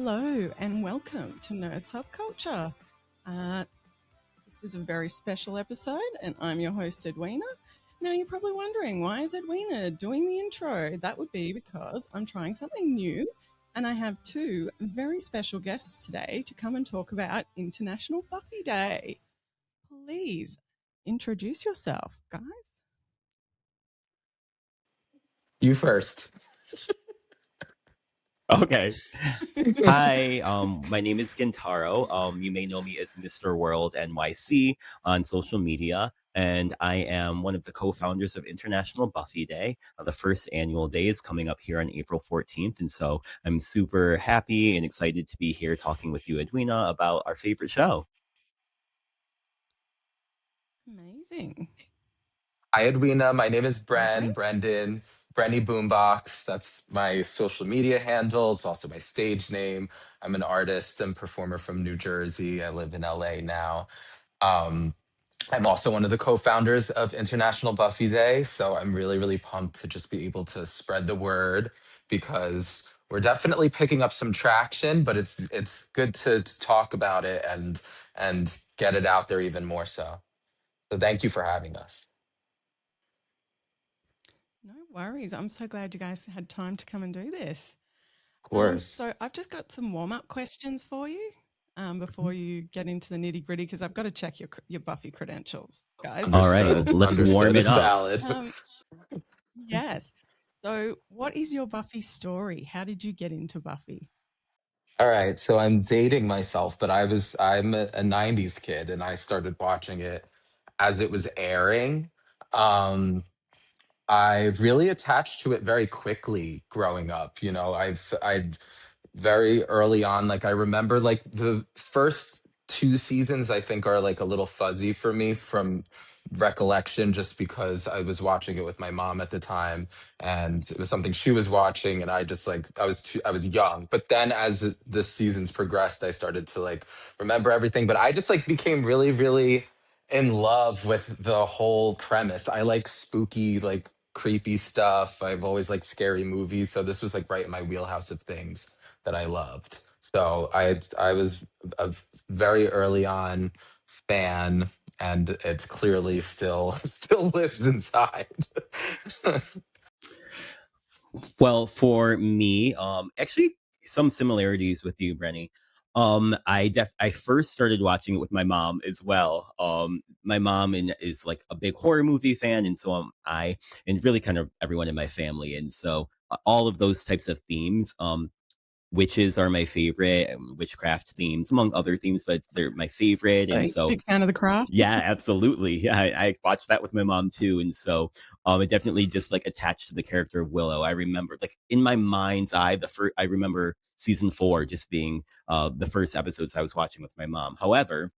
Hello and welcome to Nerd Subculture. This is a very special episode and I'm your host Edwina. Now you're probably wondering, why is Edwina doing the intro? That would be because I'm trying something new and I have two very special guests today to come and talk about International Buffy Day. Please introduce yourself, guys. You first. Okay. Hi, my name is Gintaro. You may know me as Mr. World NYC on social media, and I am one of the co-founders of International Buffy Day. The first annual day is coming up here on April 14th, and so I'm super happy and excited to be here talking with you, Edwina, about our favorite show. Amazing. Hi, Edwina. My name is Brendan, Brenny Boombox. That's my social media handle. It's also my stage name. I'm an artist and performer from New Jersey. I live in LA now. I'm also one of the co-founders of International Buffy Day. So I'm really, really pumped to just be able to spread the word because we're definitely picking up some traction, but it's good to talk about it and get it out there even more so. So thank you for having us. No worries. I'm so glad you guys had time to come and do this. Of course. So I've just got some warm-up questions for you before you get into the nitty-gritty, because I've got to check your Buffy credentials, guys. All right, let's warm it up. Valid. Yes. So what is your Buffy story? How did you get into Buffy? All right, so I'm dating myself, but I'm a 90s kid and I started watching it as it was airing. I really attached to it very quickly growing up. You know, I very early on, like I remember like the first two seasons I think are like a little fuzzy for me from recollection just because I was watching it with my mom at the time and it was something she was watching and I just like I was young. But then as the seasons progressed, I started to like remember everything. But I just like became really, really in love with the whole premise. I like spooky, like creepy stuff. I've always liked scary movies, so this was like right in my wheelhouse of things that I loved. So I was a very early on fan, and it's clearly still lives inside. Well, for me, actually some similarities with you, Brenny. I first started watching it with my mom as well. My mom is like a big horror movie fan, and so am I, and really kind of everyone in my family. And so all of those types of themes, witches are my favorite, witchcraft themes among other themes, but they're my favorite. And so big fan of the craft. Yeah, absolutely. Yeah, I watched that with my mom too, and so it definitely just like attached to the character of Willow. I remember like in my mind's eye, I remember season 4 just being the first episodes I was watching with my mom. However,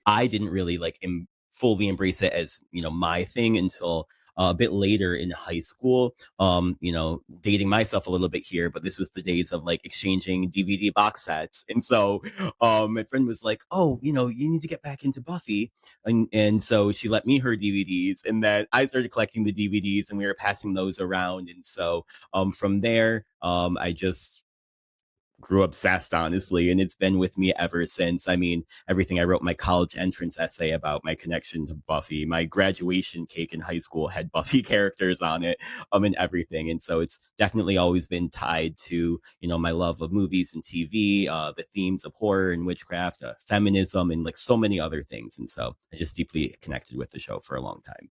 I didn't really like fully embrace it as, you know, my thing until a bit later in high school. You know, dating myself a little bit here, but this was the days of like exchanging DVD box sets. And so my friend was like, "Oh, you know, you need to get back into Buffy." And so she let me her DVDs, and then I started collecting the DVDs and we were passing those around. And so from there, I just grew obsessed, honestly, and it's been with me ever since. I mean, everything I wrote my college entrance essay about my connection to Buffy, my graduation cake in high school had Buffy characters on it, and everything. And so it's definitely always been tied to, you know, my love of movies and TV, the themes of horror and witchcraft, feminism, and like so many other things. And so I just deeply connected with the show for a long time.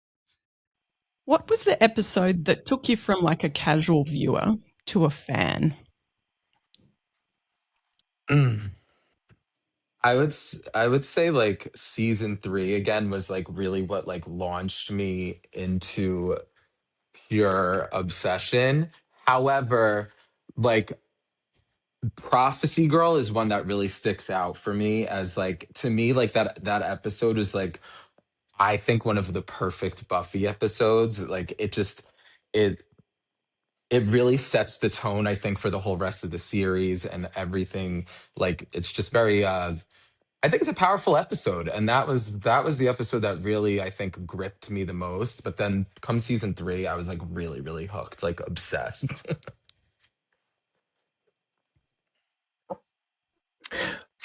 What was the episode that took you from like a casual viewer to a fan? I would say like season 3 again was like really what like launched me into pure obsession. However, like Prophecy Girl is one that really sticks out for me as like to me like that episode is like I think one of the perfect Buffy episodes. Like it it really sets the tone I think for the whole rest of the series and everything. Like it's just very I think it's a powerful episode, and that was the episode that really I think gripped me the most. But then come season 3, I was like really really hooked, like obsessed.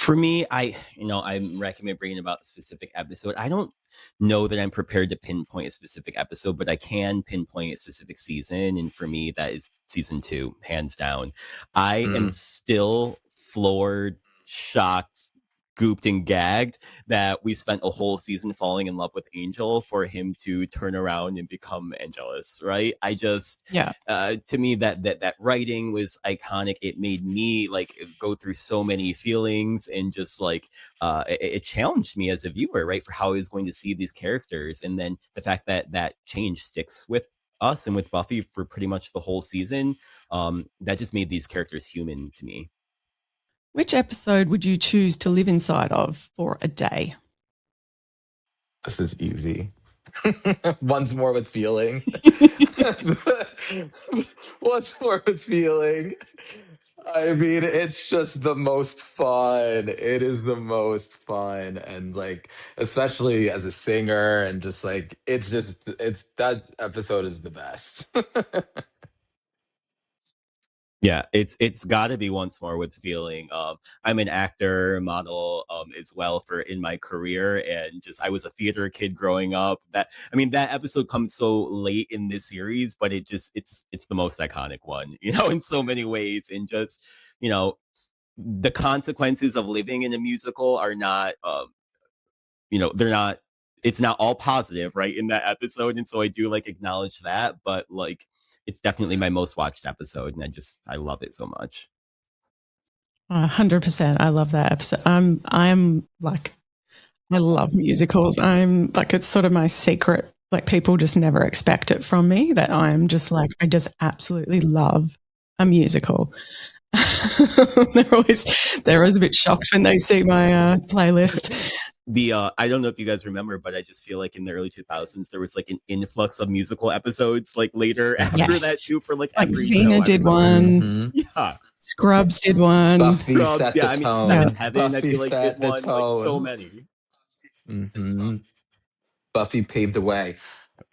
For me, I'm racking my brain about a specific episode. I don't know that I'm prepared to pinpoint a specific episode, but I can pinpoint a specific season. And for me, that is season 2, hands down. I am still floored, shocked, gooped and gagged that we spent a whole season falling in love with Angel for him to turn around and become Angelus, right? I just, to me, that writing was iconic. It made me like go through so many feelings and just like, it challenged me as a viewer, right? For how I was going to see these characters. And then the fact that that change sticks with us and with Buffy for pretty much the whole season, that just made these characters human to me. Which episode would you choose to live inside of for a day? This is easy. Once more with feeling. Once more with feeling. I mean, it's just the most fun. It is the most fun. And like, especially as a singer, and just like, it's that episode is the best. Yeah, it's got to be once more with feeling. I'm an actor, model, as well for in my career, and just I was a theater kid growing up. That episode comes so late in this series, but it's the most iconic one, in so many ways, and just the consequences of living in a musical are not, they're not. It's not all positive, right, in that episode, and so I do like acknowledge that, but like it's definitely my most watched episode, and I love it so much. 100%. I love that episode. I'm like, I love musicals. I'm like, it's sort of my secret. Like, people just never expect it from me that I'm just like, I just absolutely love a musical. they're always a bit shocked when they see my playlist. I don't know if you guys remember, but I just feel like in the early 2000s there was like an influx of musical episodes like later after that too, for like every Xena did one. Mm-hmm. Yeah, Scrubs did one. Buffy set the tone. Seven Heaven, Buffy I feel like set did the one. tone. Like so many. Mm-hmm. Buffy paved the way.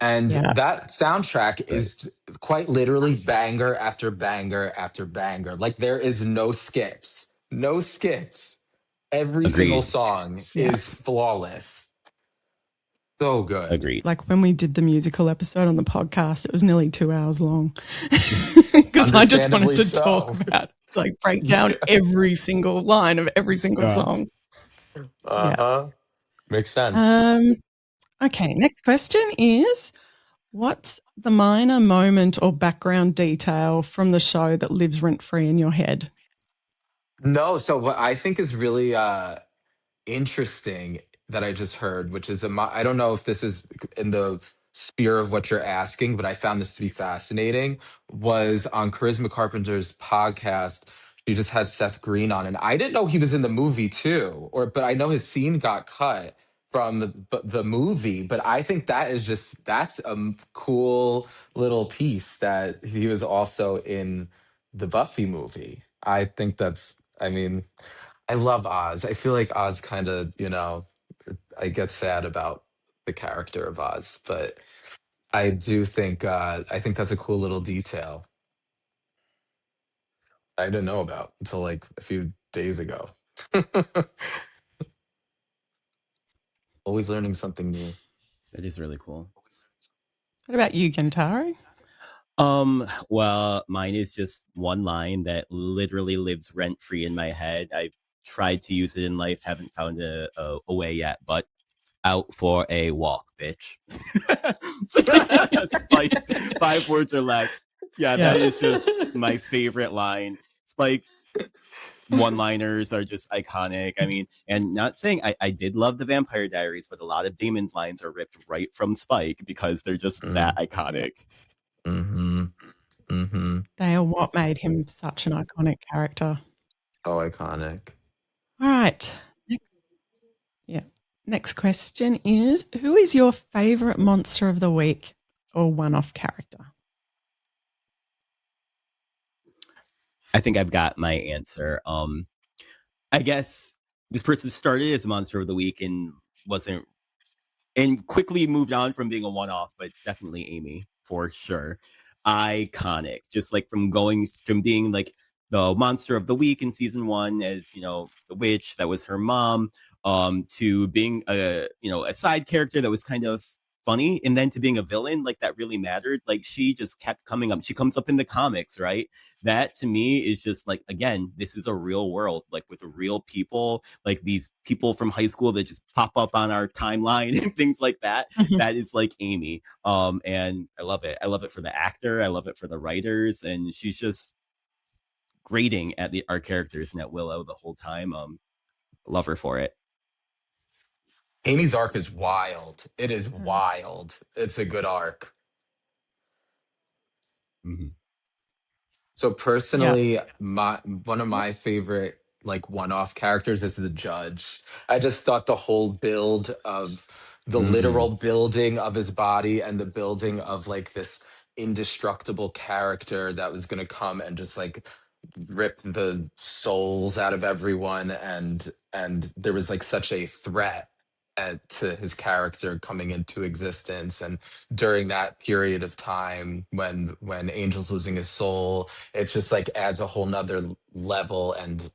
And that soundtrack is quite literally banger after banger after banger. Like, there is no skips. No skips. Every single song is flawless. So good. Agreed. Like, when we did the musical episode on the podcast, it was nearly 2 hours long because I just wanted to talk about, like, break down every single line of every single song. Makes sense. Okay, next question is, what's the minor moment or background detail from the show that lives rent-free in your head? No, so what I think is really interesting that I just heard, which is I don't know if this is in the sphere of what you're asking, but I found this to be fascinating, was on Charisma Carpenter's podcast. She just had Seth Green on, and I didn't know he was in the movie too, but I know his scene got cut from the movie, but I think that's a cool little piece that he was also in the Buffy movie. I think I mean, I love Oz. I feel like Oz kind of, I get sad about the character of Oz, but I do think I think that's a cool little detail I didn't know about until like a few days ago. Always learning something new. That is really cool. What about you, Kentaro? Well, mine is just one line that literally lives rent free in my head. I've tried to use it in life, haven't found a way yet, but out for a walk, bitch. Spike's 5 words or less. Yeah, that is just my favorite line. Spike's one-liners are just iconic. I mean, and not saying I did love the Vampire Diaries, but a lot of Damon's lines are ripped right from Spike because they're just that iconic. Mm-hmm. Mm-hmm. They are what made him such an iconic character. So iconic. All right. Next question is, who is your favorite monster of the week or one-off character? I think I've got my answer. I guess this person started as a monster of the week and quickly moved on from being a one-off, but it's definitely Amy for sure. Iconic. Just like from being like the monster of the week in season 1 as the witch that was her mom, to being a side character that was kind of funny, and then to being a villain like that really mattered. Like she just kept coming up. She comes up in the comics, right? That to me is just like, again, this is a real world, like with real people, like these people from high school that just pop up on our timeline and things like that. That is like Amy. And I love it. I love it for the actor. I love it for the writers, and she's just grading at our characters and at Willow the whole time. Love her for it. Amy's arc is wild. It is wild. It's a good arc. Mm-hmm. So personally, one of my favorite like one-off characters is the judge. I just thought the whole build of the literal building of his body and the building of like this indestructible character that was going to come and just like rip the souls out of everyone, and there was like such a threat to his character coming into existence. And during that period of time when Angel's losing his soul, it just like adds a whole nother level and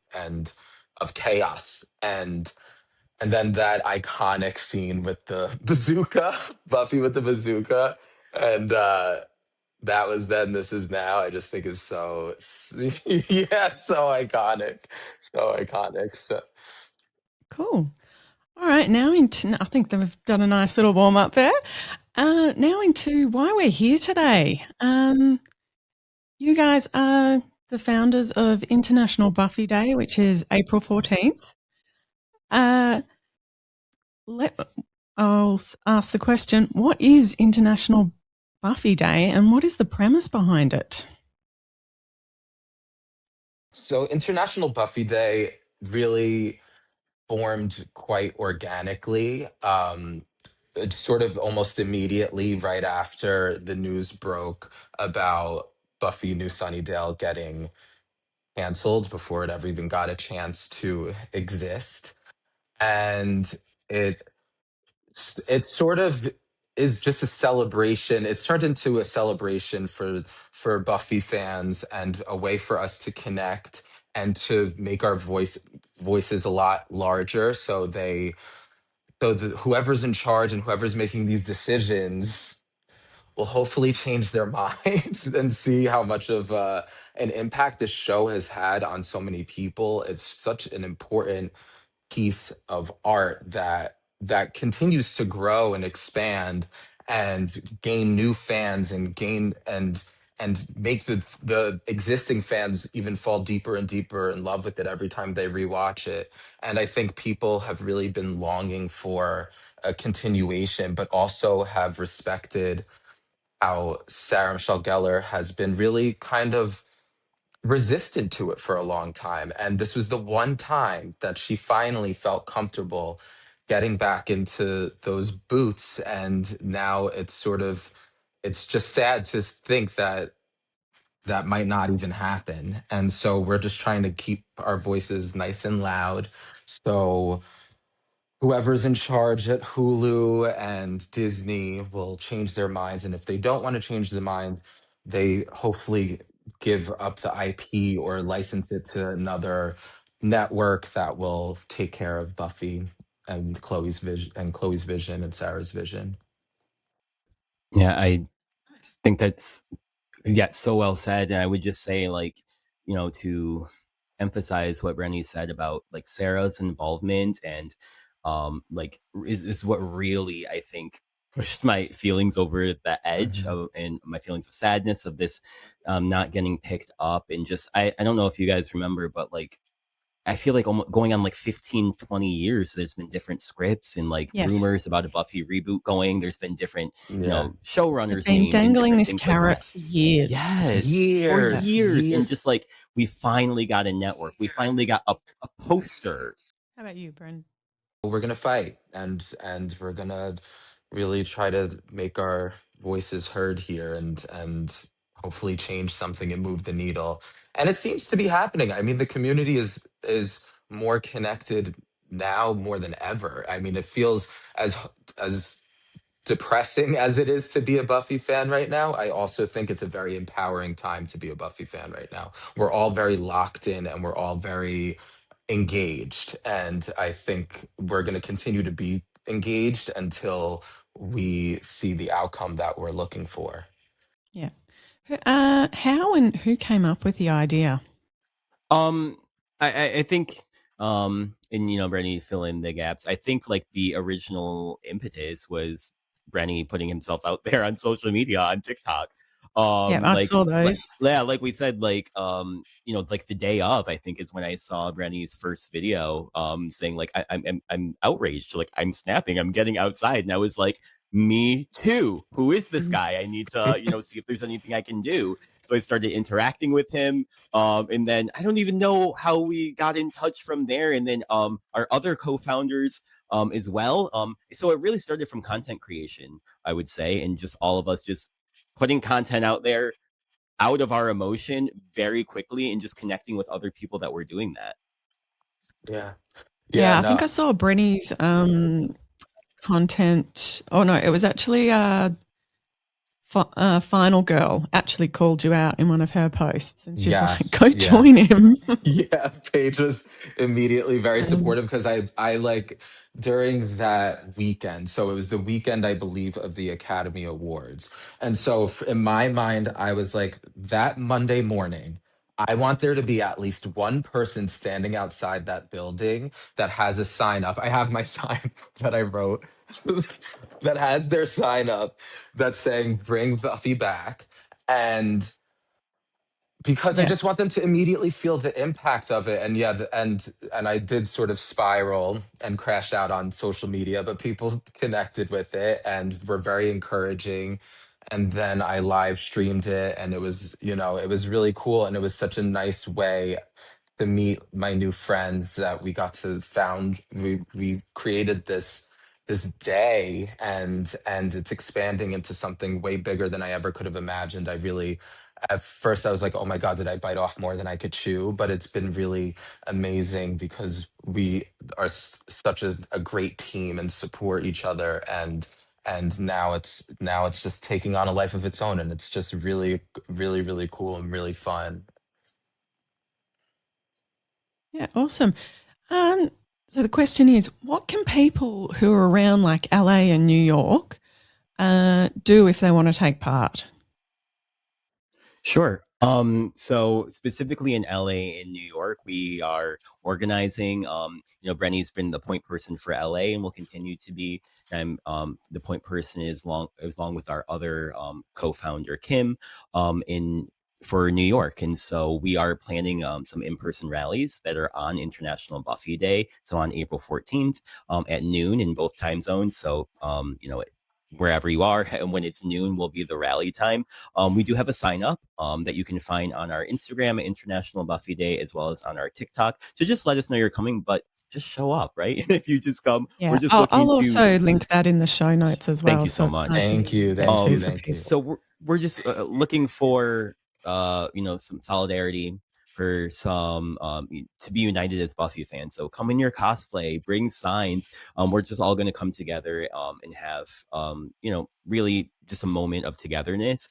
of chaos. And then that iconic scene with the bazooka, Buffy with the bazooka, and that was then, this is now. I just think is so yeah, so iconic, so iconic. So Cool. All right, now into, I think they've done a nice little warm up there. Now into why we're here today. You guys are the founders of International Buffy Day, which is April 14th. I'll ask the question, what is International Buffy Day and what is the premise behind it? So International Buffy Day really formed quite organically. It sort of almost immediately right after the news broke about Buffy New Sunnydale getting canceled before it ever even got a chance to exist. And it it sort of is just a celebration. It's turned into a celebration for Buffy fans and a way for us to connect and to make our voices a lot larger. Whoever's in charge and whoever's making these decisions will hopefully change their minds and see how much of an impact this show has had on so many people. It's such an important piece of art that continues to grow and expand and gain new fans and gain and make the existing fans even fall deeper and deeper in love with it every time they rewatch it. And I think people have really been longing for a continuation, but also have respected how Sarah Michelle Gellar has been really kind of resisted to it for a long time. And this was the one time that she finally felt comfortable getting back into those boots. And now it's just sad to think that that might not even happen. And so we're just trying to keep our voices nice and loud. So whoever's in charge at Hulu and Disney will change their minds. And if they don't want to change their minds, they hopefully give up the IP or license it to another network that will take care of Buffy and Chloe's vision and Sarah's vision. Yeah, I think that's so well said. And I would just say, like, to emphasize what Rennie said about like Sarah's involvement and like is what really I think pushed my feelings over the edge of, and my feelings of sadness of this not getting picked up. And just I don't know if you guys remember, but like I feel like almost going on like 15, 20 years, there's been different scripts and like rumors about a Buffy reboot going. There's been different, showrunners named dangling this things carrot like for years. Yes, for years. And just like, we finally got a network. We finally got a poster. How about you, Bren? We're gonna fight and we're gonna really try to make our voices heard here and hopefully change something and move the needle. And it seems to be happening. I mean, the community is more connected now more than ever. I mean, it feels as depressing as it is to be a Buffy fan right now, I also think it's a very empowering time to be a Buffy fan right now. We're all very locked in and we're all very engaged. And I think we're going to continue to be engaged until we see the outcome that we're looking for. Yeah. How and who came up with the idea? Um, I think and Brenny fill in the gaps. I think like the original impetus was Brenny putting himself out there on social media on TikTok. Yeah, I saw those. Yeah, like we said, like like the day of, I think is when I saw Brenny's first video, saying like I'm outraged, like I'm snapping, I'm getting outside, and I was like, me too. Who is this guy? I need to see if there's anything I can do. So I started interacting with him. And then I don't even know how we got in touch from there. And then our other co-founders as well. So it really started from content creation, I would say, and just all of us just putting content out there out of our emotion very quickly and just connecting with other people that were doing that. Yeah. Yeah, I think No. I saw Brenny's content. Oh no, it was actually Final Girl actually called you out in one of her posts, and she's like, Yes. "Go Yeah. join him." Yeah, Paige was immediately very supportive because I like during that weekend. So it was the weekend, I believe, of the Academy Awards. And so in my mind, I was like, that Monday morning, I want there to be at least one person standing outside that building that has a sign up. I have my sign that I wrote that has their sign up that's saying, bring Buffy back. And because I Yeah, just want them to immediately feel the impact of it. And yeah, and I did sort of spiral and crash out on social media, but people connected with it and were very encouraging. And then I live streamed it, and it was, it was really cool, and it was such a nice way to meet my new friends that we got to found. We created this day, and it's expanding into something way bigger than I ever could have imagined. I really At first I was like, oh my God, did I bite off more than I could chew? But it's been really amazing because we are such a great team and support each other. And now it's just taking on a life of its own. And it's just really, really, really cool and really fun. yeah, awesome. Um, so the question is, what can people who are around like LA and New York do if they want to take part? Sure. So specifically in LA and New York, we are organizing. Brenny's been the point person for LA and will continue to be. And the point person is along with our other co-founder Kim in for New York. And so we are planning some in-person rallies that are on International Buffy Day. So on April 14th at noon in both time zones. So wherever you are, and when it's noon will be the rally time. We do have a sign up that you can find on our Instagram at International Buffy Day, as well as on our TikTok. So just let us know you're coming, but just show up, right? And if you just come, Yeah, we're just I'll also link that in the show notes as well. Thank you so much. Nice Thank you. get Thank you. to for Thank you. people. So we're just looking for some solidarity, for some to be united as Buffy fans. So come in your cosplay, bring signs. We're just all going to come together and have really just a moment of togetherness.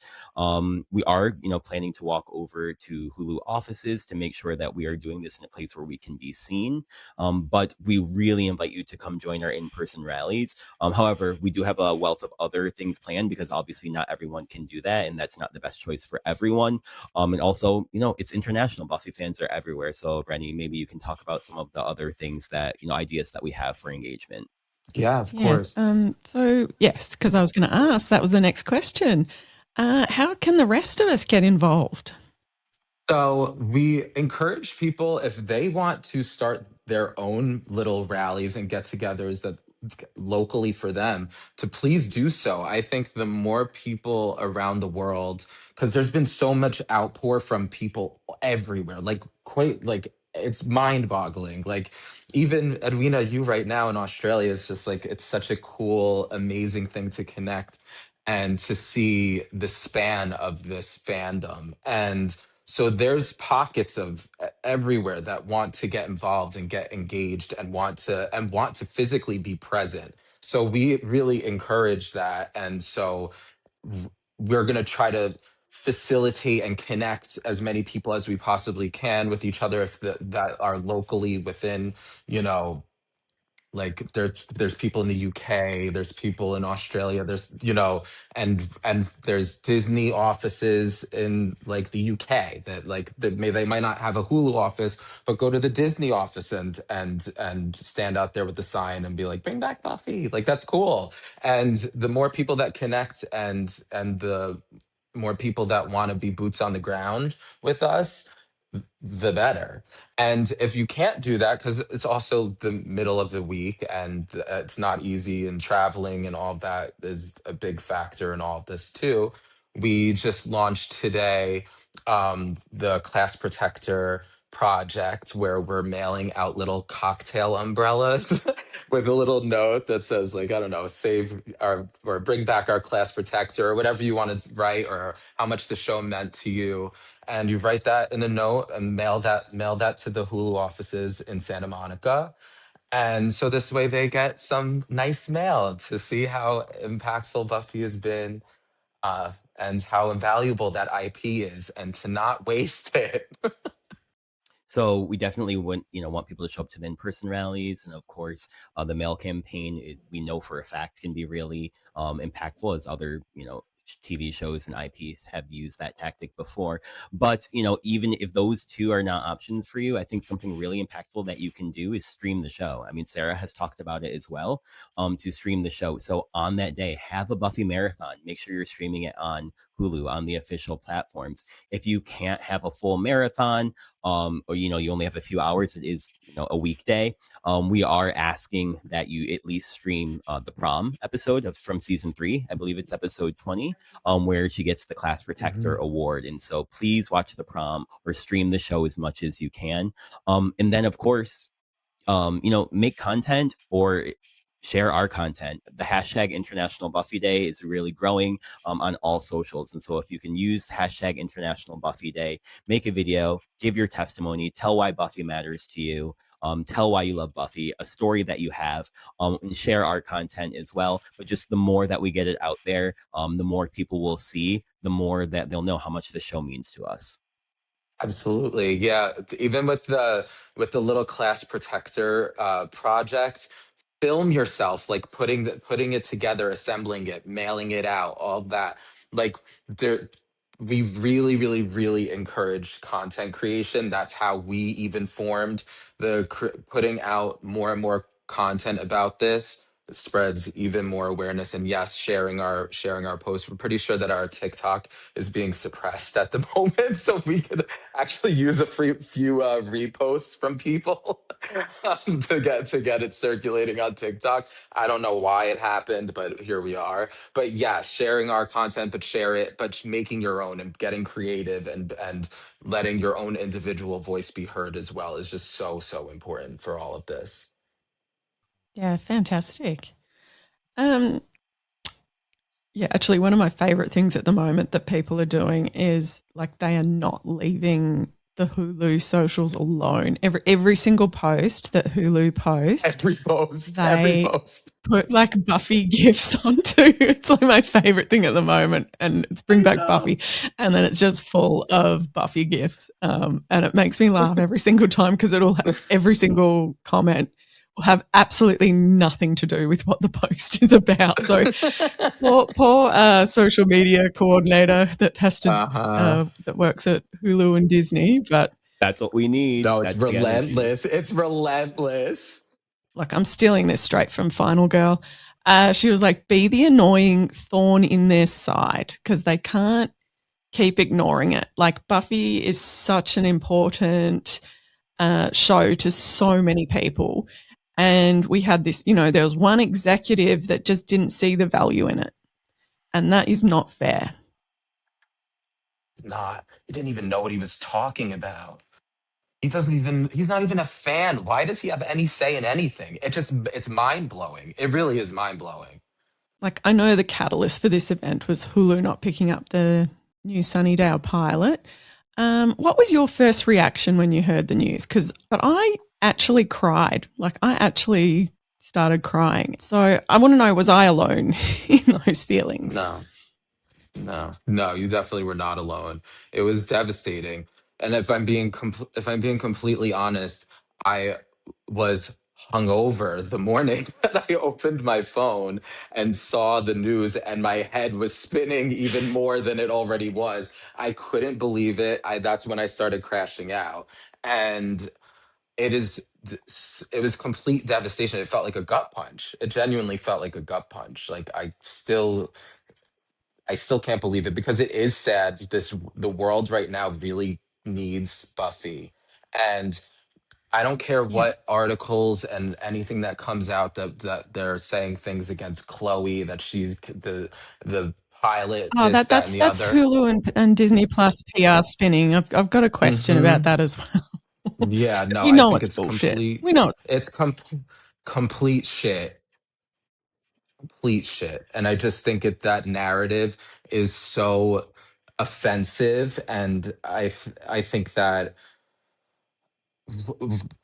We are planning to walk over to Hulu offices to make sure that we are doing this in a place where we can be seen. But we really invite you to come join our in-person rallies. However, we do have a wealth of other things planned because obviously not everyone can do that, and that's not the best choice for everyone. And also, it's international. Buffy fans are everywhere. So, Brenny, maybe you can talk about some of the other things that, ideas that we have for engagement. Yeah, of course. So, yes, because I was going to ask, that was the next question. How can the rest of us get involved? So we encourage people, if they want to start their own little rallies and get-togethers that locally for them, to please do so. I think the more people around the world, because there's been so much outpour from people everywhere, like quite like it's mind-boggling. Like even Edwina, you right now in Australia, it's just like it's such a cool, amazing thing to connect and to see the span of this fandom. And so there's pockets of everywhere that want to get involved and get engaged and want to physically be present. So we really encourage that. And so we're going to try to facilitate and connect as many people as we possibly can with each other if that are locally within, you know, like there's people in the UK, there's people in Australia, there's, you know, and there's Disney offices in like the UK that like they might not have a Hulu office, but go to the Disney office and stand out there with the sign and be like, bring back Buffy. Like that's cool. And the more people that connect and the more people that want to be boots on the ground with us, the better. And if you can't do that, because it's also the middle of the week and it's not easy, and traveling and all of that is a big factor in all of this too. We just launched today the Class Protector project where we're mailing out little cocktail umbrellas with a little note that says like, I don't know, save our or bring back our class protector or whatever you want to write, or how much the show meant to you. And you write that in the note and mail that to the Hulu offices in Santa Monica. And so this way they get some nice mail to see how impactful Buffy has been, and how invaluable that IP is, and to not waste it. So we definitely want people to show up to the in-person rallies, and of course, the mail campaign we know for a fact can be really impactful, as other TV shows and IPs have used that tactic before. But even if those two are not options for you, I think something really impactful that you can do is stream the show. I mean, Sarah has talked about it as well, to stream the show. So on that day, have a Buffy marathon. Make sure you're streaming it on Hulu, on the official platforms. If you can't have a full marathon, or you only have a few hours, it is a weekday, we are asking that you at least stream the prom episode from season 3. I believe it's episode 20, where she gets the Class Protector award. And so please watch the prom or stream the show as much as you can. And then of course, make content or share our content. The hashtag International Buffy Day is really growing on all socials. And so if you can use hashtag International Buffy Day, make a video, give your testimony, tell why Buffy matters to you, tell why you love Buffy, a story that you have, and share our content as well. But just the more that we get it out there, the more people will see, the more that they'll know how much the show means to us. Absolutely. Yeah. Even with the little Class Protector project, film yourself like putting it together, assembling it, mailing it out, all that. Like there we really, really, really encourage content creation. That's how we even formed putting out more and more content about this spreads even more awareness. And yes, sharing our posts. We're pretty sure that our TikTok is being suppressed at the moment, so we could actually use a few reposts from people to get it circulating on TikTok. I don't know why it happened, but here we are. But yeah, sharing our content, but share it, but making your own and getting creative and letting your own individual voice be heard as well is just so important for all of this. Yeah, fantastic. Yeah, actually, one of my favorite things at the moment that people are doing is like they are not leaving the Hulu socials alone. Every single post that Hulu posts, Every post, they put like Buffy gifs onto. It's like my favorite thing at the moment, and it's bring back Buffy, and then it's just full of Buffy gifs, and it makes me laugh every single time because it'll have every single comment will have absolutely nothing to do with what the post is about. So poor social media coordinator that has to that works at Hulu and Disney, but that's what we need. No, it's relentless. It's relentless. Like I'm stealing this straight from Final Girl. She was like, be the annoying thorn in their side because they can't keep ignoring it. Like Buffy is such an important show to so many people. And we had this, there was one executive that just didn't see the value in it. And that is not fair. Not. He didn't even know what he was talking about. He's not even a fan. Why does he have any say in anything? It's mind blowing. It really is mind blowing. Like I know the catalyst for this event was Hulu not picking up the new Sunnydale pilot. What was your first reaction when you heard the news? But I actually cried. Like I actually started crying. So I want to know, was I alone in those feelings? No, you definitely were not alone. It was devastating. And if I'm being completely honest, I was hungover the morning that I opened my phone and saw the news, and my head was spinning even more than it already was. I couldn't believe it. That's when I started crashing out. And it is it was complete devastation. It felt like a gut punch. It genuinely felt like a gut punch. Like I still can't believe it, because it is sad. The world right now really needs Buffy. And I don't care Yeah. what articles and anything that comes out that they're saying things against Chloe, that she's the pilot, Oh, this, that, and that's the other. Hulu and Disney Plus PR spinning. I've got a question about Hmm. that as well. Yeah, no, You I know think it's it's bullshit. complete. We know it's It's complete shit. Complete shit. And I just think that narrative is so offensive, and I think that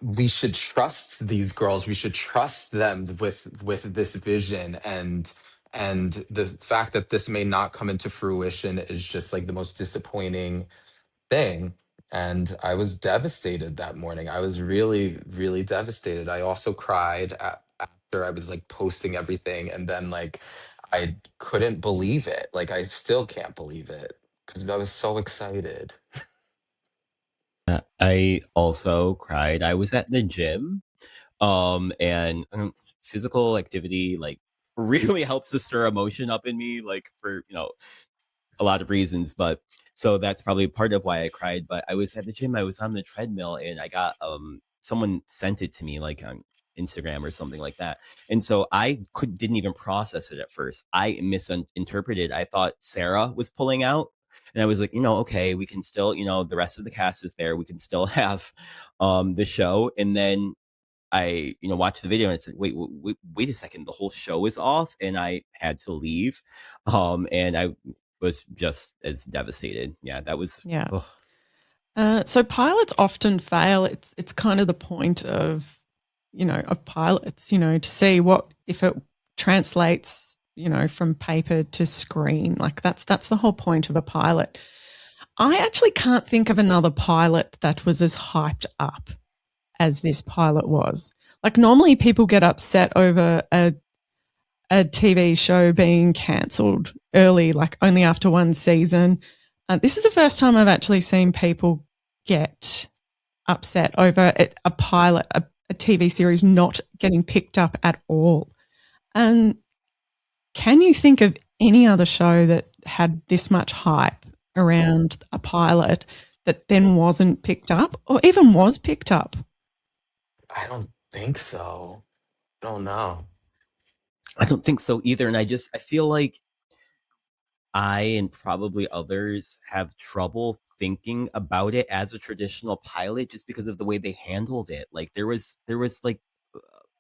we should trust these girls. We should trust them with this vision, and the fact that this may not come into fruition is just like the most disappointing thing. And I was devastated that morning. I was really, really devastated. I also cried after I was like posting everything, and then like I couldn't believe it. Like I still can't believe it, because I was so excited. I also cried. I was at the gym, and physical activity like really helps to stir emotion up in me, like for a lot of reasons. But so that's probably part of why I cried. But I was at the gym. I was on the treadmill, and I got someone sent it to me like on Instagram or something like that. And so I didn't even process it at first. I misinterpreted. I thought Sarah was pulling out. And I was like, okay, we can still, the rest of the cast is there. We can still have the show. And then I, watched the video and I said, wait a second, the whole show is off, and I had to leave. And I was just as devastated. Yeah, that was. yeah. Ugh. So pilots often fail. It's kind of the point of of pilots, to see what if it translates, from paper to screen. Like that's the whole point of a pilot. I actually can't think of another pilot that was as hyped up as this pilot was. Like normally people get upset over a TV show being cancelled early, like only after one season. This is the first time I've actually seen people get upset over a pilot, a TV series not getting picked up at all. And can you think of any other show that had this much hype around a pilot that then wasn't picked up, or even was picked up? I don't think so. I don't know. I don't think so either. And I feel like I and probably others have trouble thinking about it as a traditional pilot just because of the way they handled it. Like there was like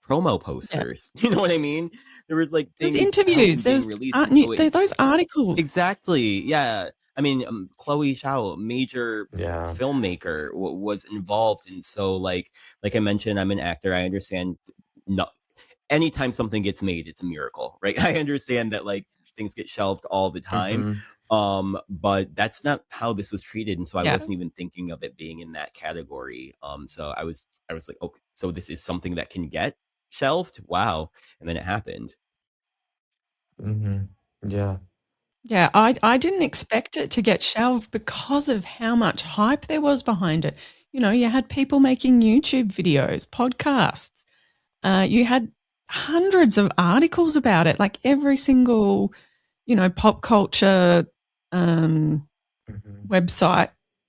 promo posters. Yeah. You know what I mean? There was like There's things interviews, being there's released. those articles. Exactly. Yeah. I mean, Chloé Zhao, major Yeah. filmmaker, was involved, and so like I mentioned, I'm an actor. I understand. No, anytime something gets made, it's a miracle, right? I understand that like things get shelved all the time, but that's not how this was treated, and so I wasn't even thinking of it being in that category. So I was like, okay, so this is something that can get shelved. Wow, and then it happened. Yeah. Yeah, I didn't expect it to get shelved because of how much hype there was behind it. You had people making YouTube videos, podcasts. You had hundreds of articles about it, like every single, pop culture website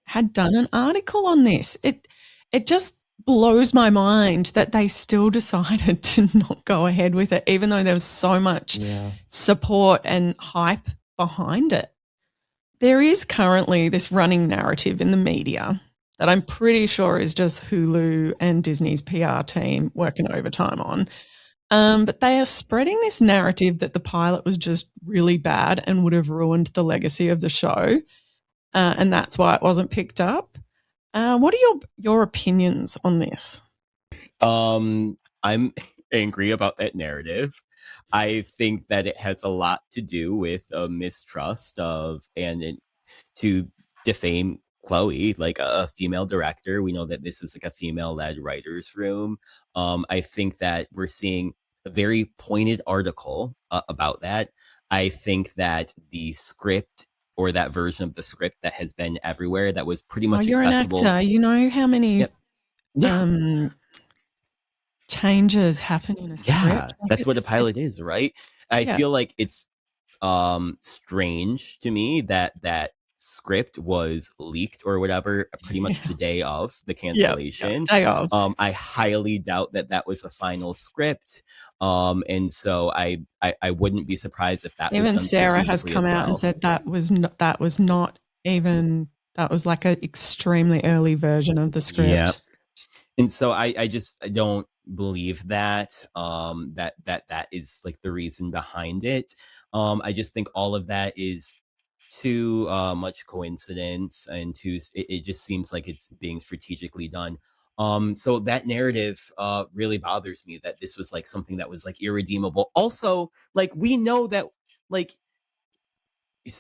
had done an article on this. It just blows my mind that they still decided to not go ahead with it, even though there was so much support and hype behind it. There is currently this running narrative in the media that I'm pretty sure is just Hulu and Disney's PR team working overtime on. But they are spreading this narrative that the pilot was just really bad and would have ruined the legacy of the show. And that's why it wasn't picked up. What are your opinions on this? I'm angry about that narrative. I think that it has a lot to do with a mistrust of to defame Chloe, like a female director. We know that this was like a female-led writers' room. I think that we're seeing a very pointed article about that. I think that the script or that version of the script that has been everywhere that was pretty much you're accessible. an actor. You know how many Yep. changes happen in a script? Yeah, that's what a pilot is, right? I feel like it's strange to me that script was leaked or whatever pretty much the day of the cancellation. Day of. I highly doubt that was a final script. And so I wouldn't be surprised if that even was Sarah has come out and said that was not even, that was like an extremely early version of the script. Yeah. And so I don't believe that that is like the reason behind it. I just think all of that is too much coincidence, and it just seems like it's being strategically done. So that narrative really bothers me, that this was like something that was like irredeemable. Also, like, we know that, like,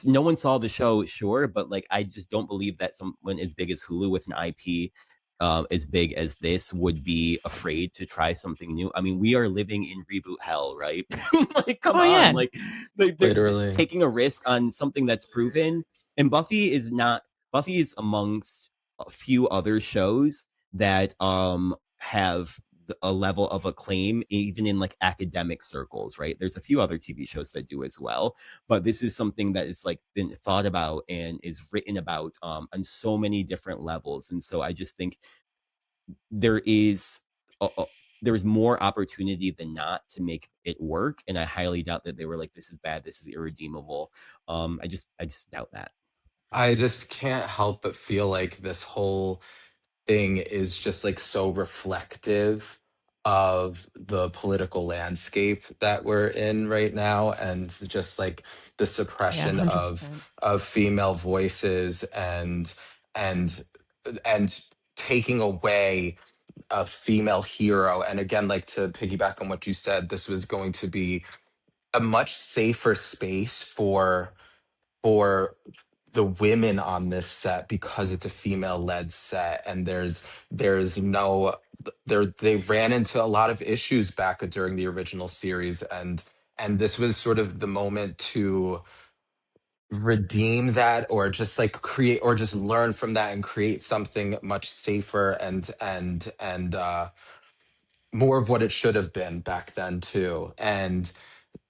no one saw the show, sure, but like, I just don't believe that someone as big as Hulu with an IP as big as this would be afraid to try something new. I mean, we are living in reboot hell, right? Like, come on, yeah. like Literally taking a risk on something that's proven. And Buffy is amongst a few other shows that have a level of acclaim, even in like academic circles, right? There's a few other TV shows that do as well, but this is something that is like been thought about and is written about on so many different levels. And so I just think there is more opportunity than not to make it work, and I highly doubt that they were like, this is bad, this is irredeemable. I just doubt that. I just can't help but feel like this whole thing is just like so reflective of the political landscape that we're in right now, and just like the suppression 100%. of female voices, and and taking away a female hero. And again, like, to piggyback on what you said, this was going to be a much safer space for the women on this set, because it's a female led set, and there's no they ran into a lot of issues back during the original series, and this was sort of the moment to redeem that, or just like create, or just learn from that and create something much safer, and more of what it should have been back then too. And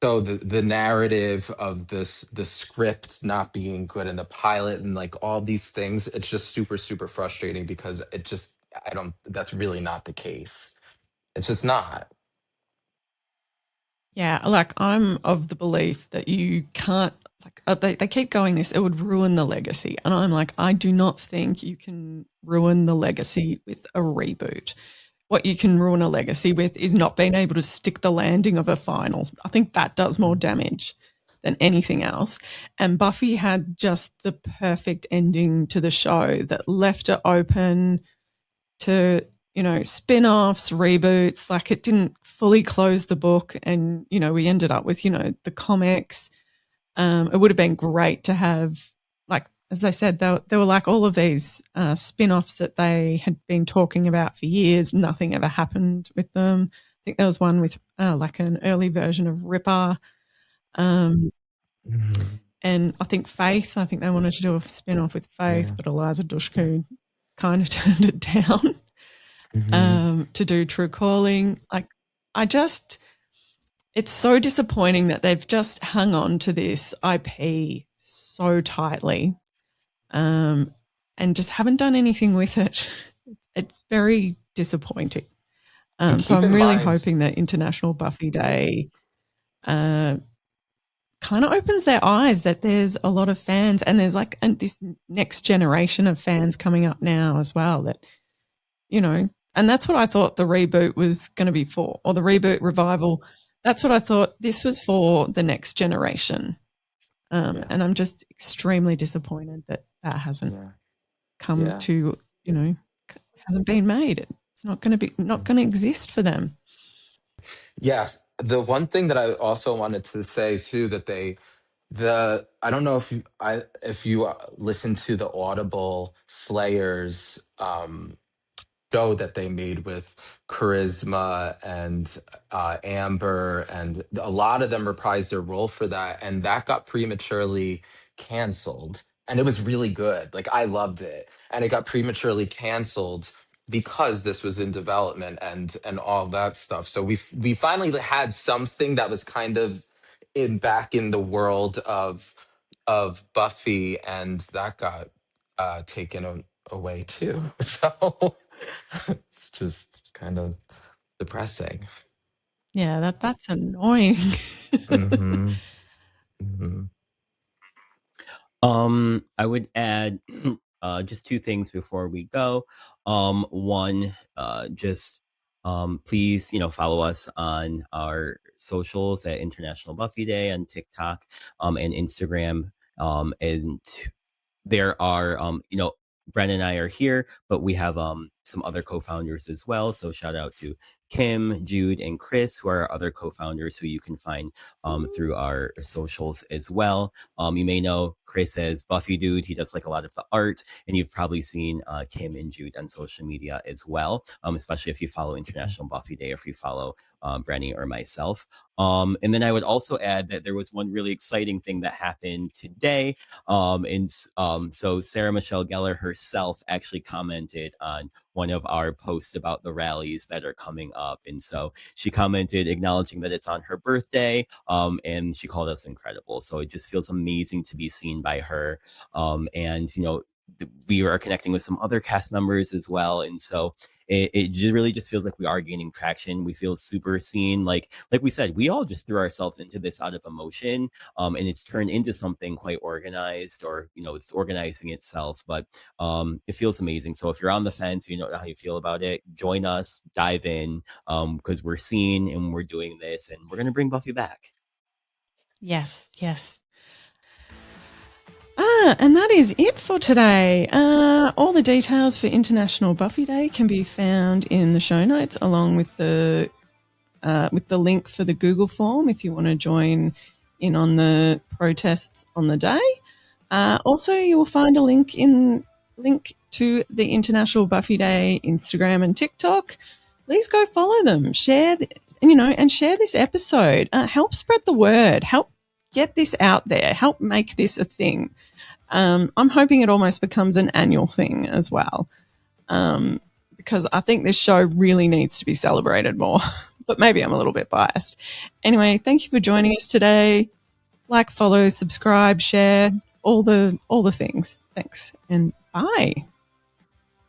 so the narrative of the script not being good, and the pilot, and like all these things, it's just super super frustrating, because it just, I don't, that's really not the case. It's just not. Yeah, like, I'm of the belief that you can't, like, they keep going this, it would ruin the legacy. And I'm like, I do not think you can ruin the legacy with a reboot. What you can ruin a legacy with is not being able to stick the landing of a final. I think that does more damage than anything else. And Buffy had just the perfect ending to the show that left it open to, spin-offs, reboots. Like, it didn't fully close the book, and, we ended up with, the comics. It would have been great to have, like, as I said, there were like all of these spin-offs that they had been talking about for years. Nothing ever happened with them. I think there was one with like an early version of Ripper. And I think Faith, I think they wanted to do a spin-off with Faith, but Eliza Dushku kind of turned it down to do True Calling. Like, it's so disappointing that they've just hung on to this IP so tightly, and just haven't done anything with it. It's very disappointing. So I'm really hoping that International Buffy Day kind of opens their eyes that there's a lot of fans, and there's like this next generation of fans coming up now as well, that, and that's what I thought the reboot was going to be for, or the reboot revival. That's what I thought this was for, the next generation. And I'm just extremely disappointed that hasn't come to, hasn't been made. It's not going to exist for them. Yes. The one thing that I also wanted to say too that I don't know if you listen to the Audible Slayers show that they made with Charisma and Amber, and a lot of them reprised their role for that, and that got prematurely canceled. And it was really good. Like I loved it, and it got prematurely canceled because this was in development and all that stuff. So we finally had something that was kind of in back in the world of Buffy, and that got taken away too. So it's just kind of depressing. Yeah, that's annoying. Hmm. Hmm. I would add just two things before we go. One, just please, follow us on our socials at International Buffy Day on TikTok and Instagram. And there are Bren and I are here, but we have some other co-founders as well. So shout out to Kim, Jude, and Chris, who are our other co-founders who you can find through our socials as well. You may know Chris as Buffy Dude. He does like a lot of the art, and you've probably seen Kim and Jude on social media as well, especially if you follow International Buffy Day or if you follow Brenny or myself. And then I would also add that there was one really exciting thing that happened today. So Sarah Michelle Gellar herself actually commented on one of our posts about the rallies that are coming up. And so she commented acknowledging that it's on her birthday. And she called us incredible. So it just feels amazing to be seen by her. And we are connecting with some other cast members as well. And so it really just feels like we are gaining traction. We feel super seen. Like we said, we all just threw ourselves into this out of emotion. And it's turned into something quite organized, or, it's organizing itself, but it feels amazing. So if you're on the fence, you don't know how you feel about it, join us, dive in, because we're seen and we're doing this and we're going to bring Buffy back. Yes. And that is it for today. All the details for International Buffy Day can be found in the show notes, along with the link for the Google form if you want to join in on the protests on the day. Also, you will find a link to the International Buffy Day Instagram and TikTok. Please go follow them. Share, and share this episode. Help spread the word. Help get this out there. Help make this a thing. I'm hoping it almost becomes an annual thing as well, because I think this show really needs to be celebrated more. But maybe I'm a little bit biased. Anyway, thank you for joining us today. Like, follow, subscribe, share, all the things. Thanks, and bye.